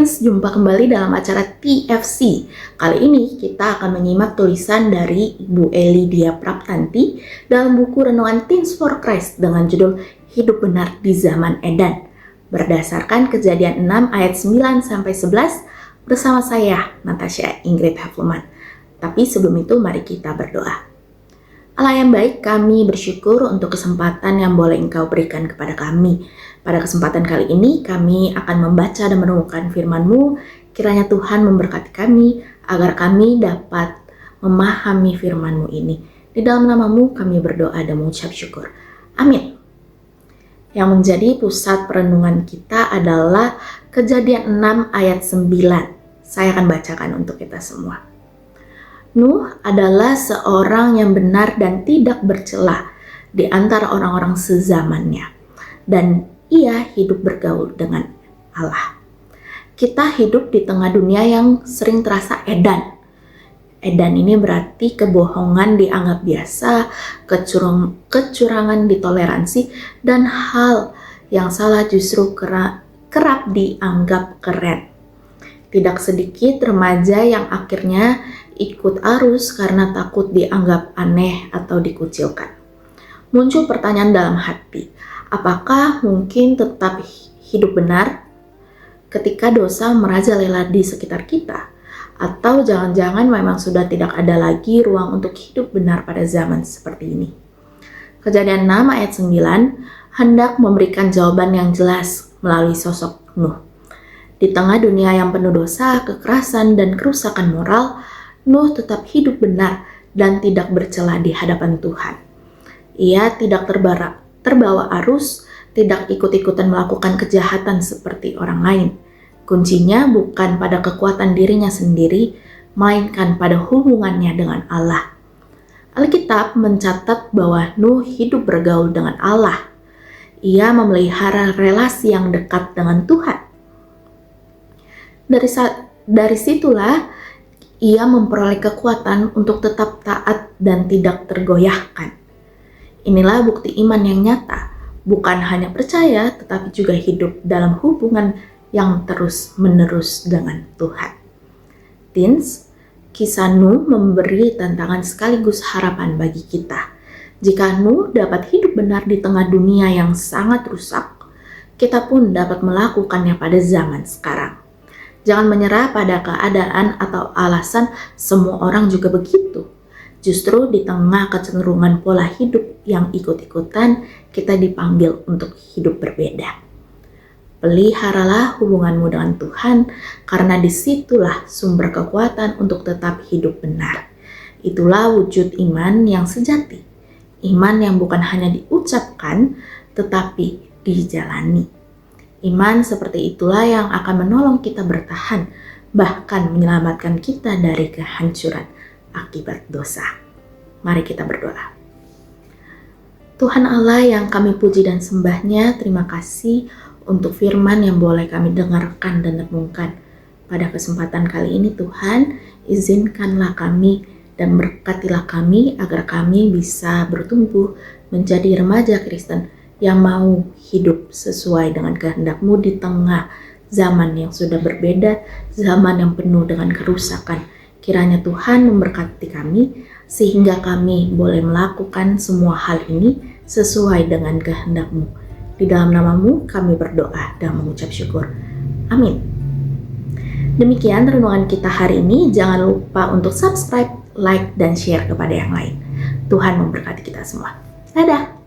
Teens, jumpa kembali dalam acara TFC. Kali ini kita akan menyimak tulisan dari Ibu Elidia Praptanti dalam buku Renungan Teens for Christ dengan judul Hidup Benar di Zaman Edan. Berdasarkan Kejadian 6 ayat 9-11 bersama saya, Natasha Ingrid Hefleman. Tapi sebelum itu mari kita berdoa. Allah yang baik, kami bersyukur untuk kesempatan yang boleh Engkau berikan kepada kami. Pada kesempatan kali ini, kami akan membaca dan merenungkan firman-Mu. Kiranya Tuhan memberkati kami, agar kami dapat memahami firman-Mu ini. Di dalam nama-Mu kami berdoa dan mengucap syukur. Amin. Yang menjadi pusat perenungan kita adalah Kejadian 6 ayat 9. Saya akan bacakan untuk kita semua. Nuh adalah seorang yang benar dan tidak bercela di antara orang-orang sezamannya, dan ia hidup bergaul dengan Allah. Kita hidup di tengah dunia yang sering terasa edan. Edan ini berarti kebohongan dianggap biasa, kecurangan ditoleransi, dan hal yang salah justru kerap dianggap keren. Tidak sedikit remaja yang akhirnya ikut arus karena takut dianggap aneh atau dikucilkan. Muncul pertanyaan dalam hati, apakah mungkin tetap hidup benar ketika dosa merajalela di sekitar kita? Atau jangan-jangan memang sudah tidak ada lagi ruang untuk hidup benar pada zaman seperti ini? Kejadian 6 ayat 9 hendak memberikan jawaban yang jelas melalui sosok Nuh. Di tengah dunia yang penuh dosa, kekerasan, dan kerusakan moral, Nuh tetap hidup benar dan tidak bercela di hadapan Tuhan. Ia tidak terbawa arus, tidak ikut-ikutan melakukan kejahatan seperti orang lain. Kuncinya bukan pada kekuatan dirinya sendiri, melainkan pada hubungannya dengan Allah. Alkitab mencatat bahwa Nuh hidup bergaul dengan Allah. Ia memelihara relasi yang dekat dengan Tuhan. Dari situlah ia memperoleh kekuatan untuk tetap taat dan tidak tergoyahkan. Inilah bukti iman yang nyata, bukan hanya percaya tetapi juga hidup dalam hubungan yang terus-menerus dengan Tuhan. Teens, kisah Nuh memberi tantangan sekaligus harapan bagi kita. Jika Nuh dapat hidup benar di tengah dunia yang sangat rusak, kita pun dapat melakukannya pada zaman sekarang. Jangan menyerah pada keadaan atau alasan semua orang juga begitu. Justru di tengah kecenderungan pola hidup yang ikut-ikutan, kita dipanggil untuk hidup berbeda. Peliharalah hubunganmu dengan Tuhan, karena disitulah sumber kekuatan untuk tetap hidup benar. Itulah wujud iman yang sejati. Iman yang bukan hanya diucapkan, tetapi dijalani. Iman seperti itulah yang akan menolong kita bertahan, bahkan menyelamatkan kita dari kehancuran akibat dosa. Mari kita berdoa. Tuhan Allah yang kami puji dan sembahnya, terima kasih untuk firman yang boleh kami dengarkan dan renungkan. Pada kesempatan kali ini Tuhan, izinkanlah kami dan berkatilah kami agar kami bisa bertumbuh menjadi remaja Kristen yang mau hidup sesuai dengan kehendak-Mu di tengah zaman yang sudah berbeda, zaman yang penuh dengan kerusakan. Kiranya Tuhan memberkati kami, sehingga kami boleh melakukan semua hal ini sesuai dengan kehendak-Mu. Di dalam nama-Mu kami berdoa dan mengucap syukur. Amin. Demikian renungan kita hari ini. Jangan lupa untuk subscribe, like, dan share kepada yang lain. Tuhan memberkati kita semua. Dadah!